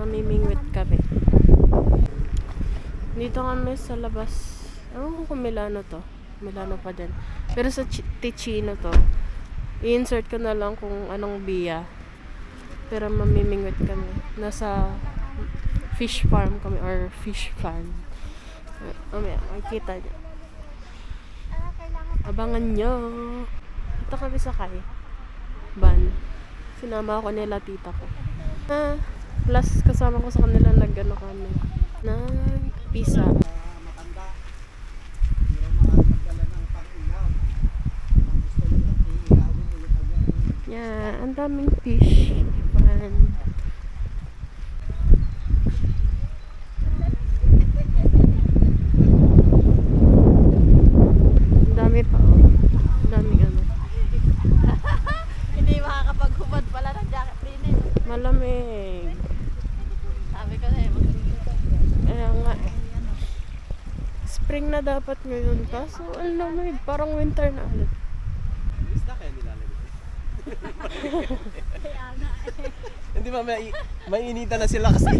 mamimingwit kami. Dito kami sa labas. Ewan ko kung Milano to. Milano pa din. Pero sa Ticino to. I-insert ko na lang kung anong biya. Pero mamimingwit kami. Nasa fish farm kami or fish farm. Makikita nyo. Abangan nyo. Ito kami sakay. Van. Sinama ako nila tita ko. Plus kasama ko sa kanila nag-ano kami. Nag-pizza. Yeah, ang daming fish. Van. Ang dami pa oh. Ang daming ano. Hindi makakapaghubad pala ng jacket rin eh. Malamig. Sabi ko na eh, Kaya nga eh. Spring na dapat ngayon. Kaso ang lamig. Parang winter na ulit. Isda kaya nilalagay? kaya nga eh. Hindi ba may initan na sila kasi.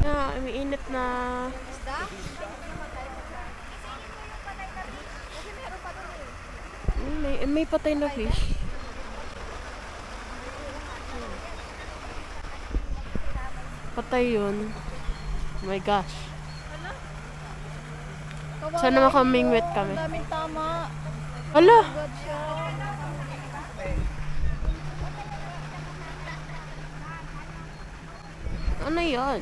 Yeah, may init na. Isda? May patay na fish. Patay yun. Oh my gosh. Sana makamingwit kami. Ang daming tama. Hala! God siya. Ano yan?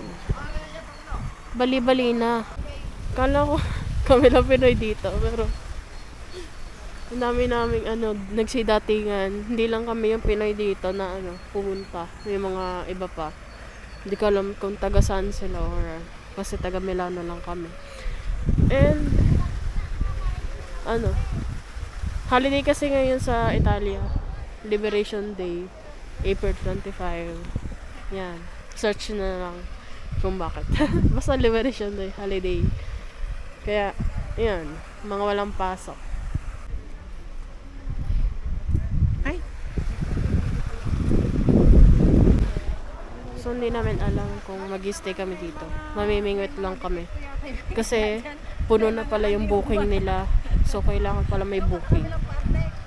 Bali-bali na. Kala ko kami lang Pinoy dito. Pero ang dami naming nagsidatingan. Hindi lang kami yung Pinoy dito na pumunta. May mga iba pa. Hindi ko alam kung taga saan sila or kasi taga Milano lang kami. And holiday kasi ngayon sa Italia. Liberation Day. April 25. Yan. Search na lang kung bakit. Basta Liberation Day, holiday. Kaya, yan. Mga walang pasok. Ay! So, hindi namin alam kung mag-stay kami dito. Mamimingwit lang kami. Kasi, puno na pala yung booking nila. So, kailangan pala may booking.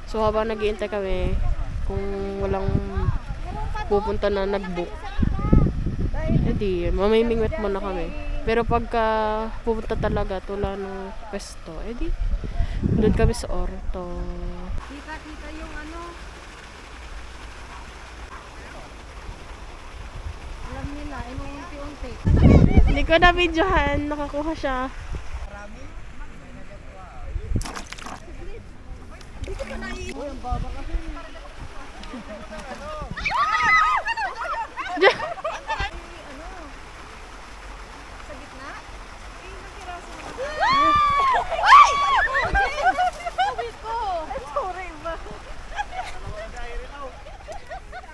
So, habang nag-iintay kami, kung walang pupunta na nag-book, edi, mamimingwit muna kami. Pero pagka pupunta talaga, tula ng pesto, edi, doon kami sa Orto. Kita yung alam nila, unti-unti. Hindi ko na videohan, nakakuha siya. Uy, ang baba kasi. Sa gitna? Ilang piraso na. Ay! Sabit ko! Sorry ba?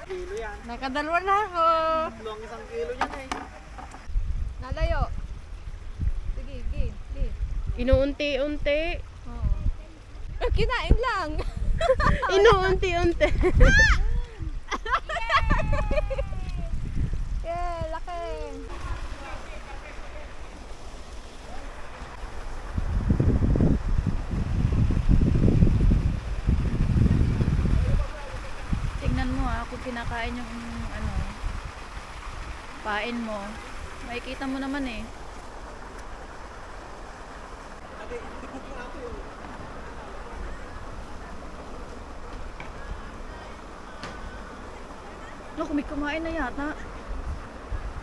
Kilo yan. Nakadalwa na ako. Long isang kilo yan eh. Nalayo. Sige, sige. Inuunti-unti. Oo. Kinain lang. Inuunti-unti. Yeah, laki. Tingnan mo kung kinakain yung pain mo. Makikita mo naman eh. Naku, may kumain na yata.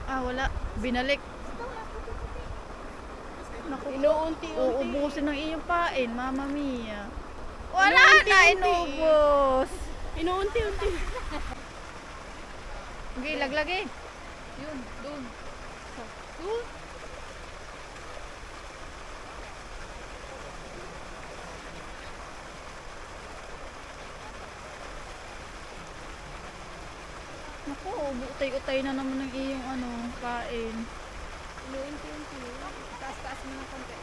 Wala. Binalik. Naku, Inuunti-unti. uubusin ng iyong pain, Mama Mia. Wala na, inubos. Inuunti-unti. Okay, laglag eh. Yun, doon. Doon. Naku, utay-utay na naman ng iyong pain. Inuunti-unti. Taas-taas mo ng konti.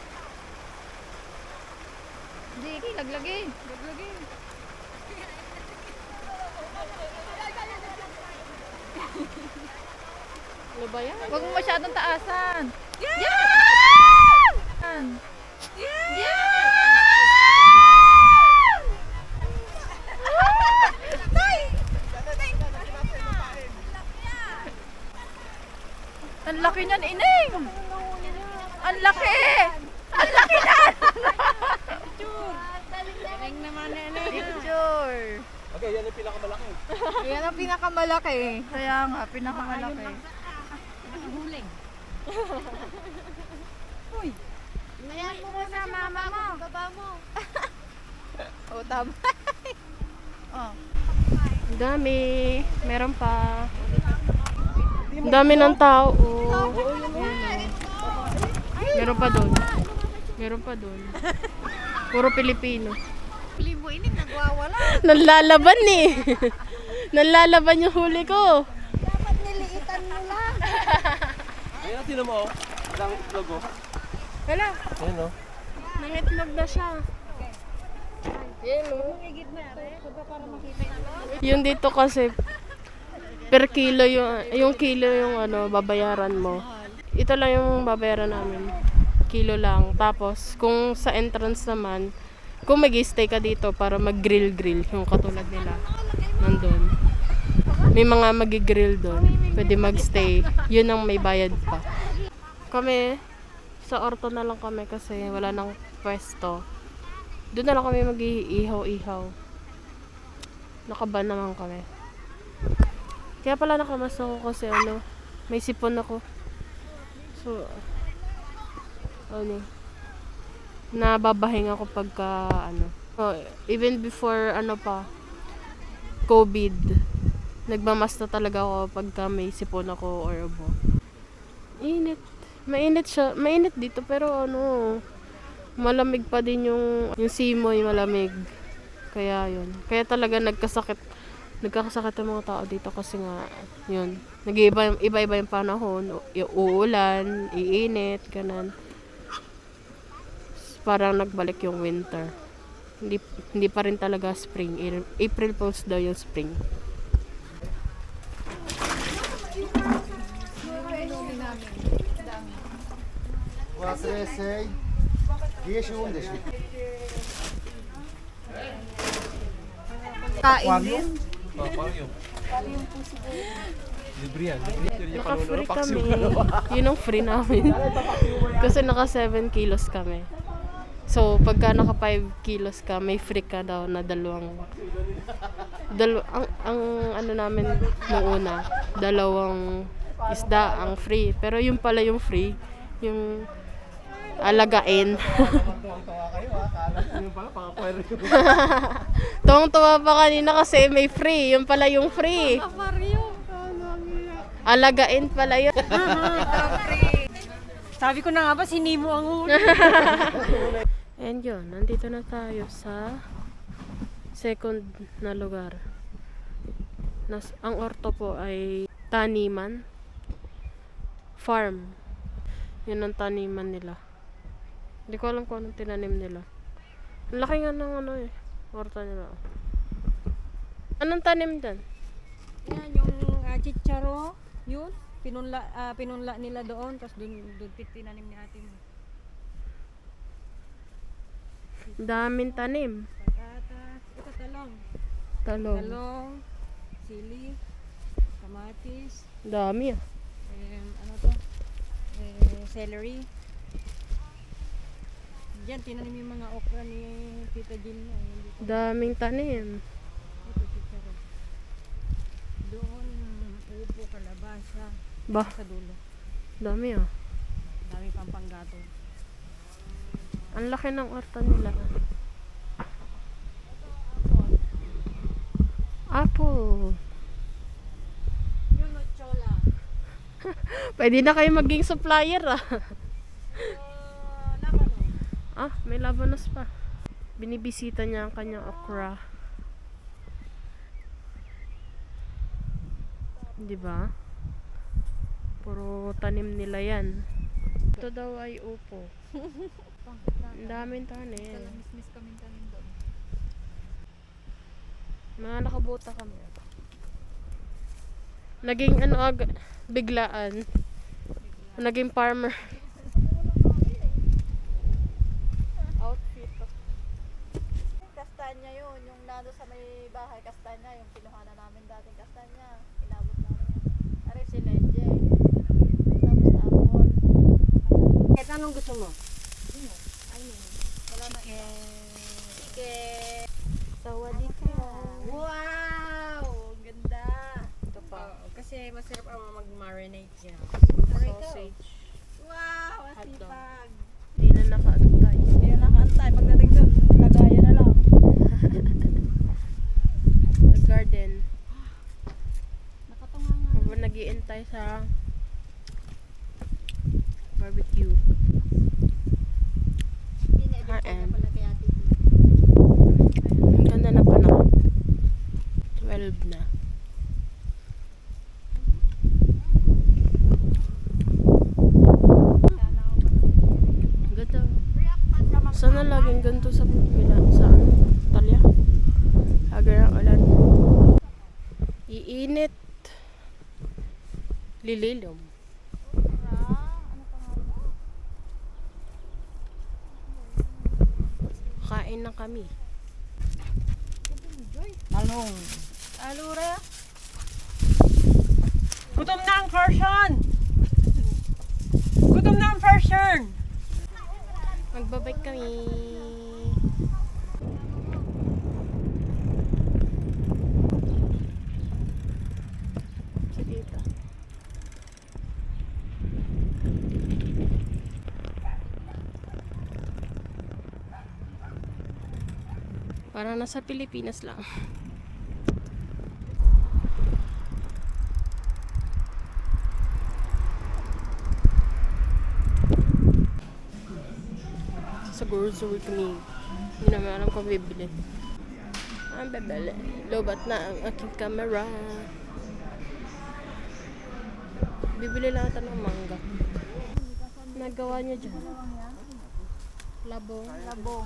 Hindi, laglag eh. Laglag eh. Ano ba yan? Huwag mo masyadong taasan. Yan! Ang laki niyan, Ining! Ang laki! Ang laki na! Picture! Okay, yan yung pinakamalaki. Yan ang pinakamalaki. Kaya nga, pinakamalaki. Ayan mo muna mama mo. Baba mo. O, tama. Oh. Ang dami. Meron pa. Ang dami ng tao. Ayan, oh. Meron pa doon. Meron pa doon. Puro Pilipino. Libo ini nagwawala. Nanlalaban eh. Nanlalaban yung huli ko. Dapat niliitan mo lang. Ayun ang tinan mo, oh. Ang itlog, oh. Wala. Ayun, oh. Nangitlog na siya. Yan oh. Yung dito kasi per kilo yung kilo yung ano babayaran mo. Ito lang yung babayaran namin. Kilo lang. Tapos kung sa entrance naman, kung mag-stay ka dito para mag-grill yung katulad nila. Nandun. May mga mag-grill doon. Pwede mag-stay. Yun ang may bayad pa. Kami sa Orto na lang kami kasi wala nang pwesto. Doon na lang kami mag-iihaw-ihaw. Nakaban naman kami. Kaya pala nakamas ako kasi ano, may sipon ako. So, ano, nababahinga ako pagka ano. So, even before ano pa, COVID, nagmamasta talaga ako pagka may sipon ako or ubo. Init. Mainit siya. Mainit dito pero ano, malamig pa din yung simoy malamig. Kaya yun. Kaya talaga nagkakasakit ang mga tao dito kasi nga yun. Iba-iba yung panahon, uulan, iinit, ganun. Parang nagbalik yung winter. Hindi pa rin talaga spring. April Fools daw yung spring. Kain din. Oh, aquarium. Libre yan. Naka-free kami. Yun ang free namin. Kasi naka 7 kilos kami. So, pagka naka 5 kilos ka, may free ka daw na ang ano namin nung una, dalawang isda ang free. Pero yung pala yung free, yung alagain. Tuwang-tuwa kayo, ha? Kala ko yun pala, pang-aquarium. Tuwang-tuwa pa kanina kasi may free. Yung pala yung free. Alagain pala yun. Sabi ko na nga ba, sinimo ang huli. And yun, nandito na tayo sa second na lugar. Ang orto po ay taniman. Farm. Yun ang taniman nila. Hindi ko alam kung anong tinanim nila. Ang laki nga ng ano eh. Orto nila. Anong tanim din? Yan, yung chicharo, yun. Pinunla nila doon, tapos doon tinanim ni ate mo. Daming tanim. Patatas, ito talong. Talong. Talong, sili, kamatis, Dami ah. ano to? Celery. Diyan, tinanim yung mga okra ni Tita Jean. Daming tanim. Ito, chicharo. Doon, upo, kalabasa. Bah, Sa dulo. dami ah. Dami pang panggato. Ang laki ng orto nila. Apple. Yung chola. Pwede na kayo maging supplier ah. Labano. Ah, may labanos pa. Binibisita niya ang kanyang okra. Di ba? Puro tanim nila yan. Ito daw ay upo. Ang daming tanim. Miss kaming tanim doon. Mga nakabuta kami. Naging biglaan. Naging farmer. Outfit. Kastanya yun, yung nado sa may bahay, kastanya, yung kinuhanan namin dating kastanya. Inabot namin. Ari si Lenje. Tapos apple. Kahit anong gusto mo? Wala na. Sige. Sawadee ka. Wow! Ganda. Ito pa. Kasi masarap ang mag-marinate niya. Sausage. Wow! Hotdog. Asipag. Hindi na nakaantay. Hindi na nakaantay. Pagdating doon, lagayan na lang. Garden. Nakatunga nga. Habang nag-iintay sa barbecue. RM. Ang ganda na panahon. 12 na. Ganda. Sana laging ganito sa Talya. Hagar ang ulan. Iinit. Lililom. Kain na kami. Talong. Alura. Gutom na ang person! Gutom na ang person! Magbabike kami. Si tita. Parang nasa Pilipinas lang. Sa grocery kami. Hindi namin alam kung bibili. Ang bebele. Lobat na ang aking camera. Bibili lang ito ng mangga. Nagawa niya dyan. Labong. Labong.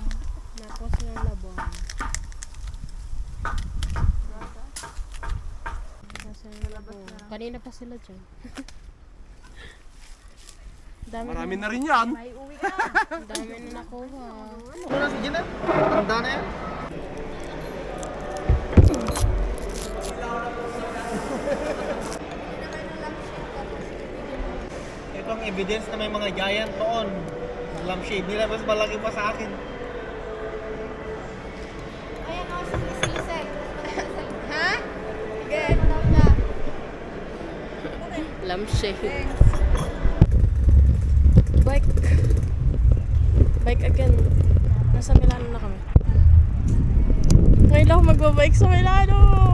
Nakos ng labong. Nasa yung labong. Kanina pa sila dyan. Dami Marami na rin yan. May uwi ka. Dami na nakuha. Ano na si Gina? Tanda na yan. Ito ang evidence na may mga giant doon. Lampshade nila, mas malaki pa sa akin. Ayan o, silisel. Ha? Sige. Manaw na. Lampshade. Bike. Bike again. Nasa Milano na kami. Ngayon lang ako magbabike sa Milano.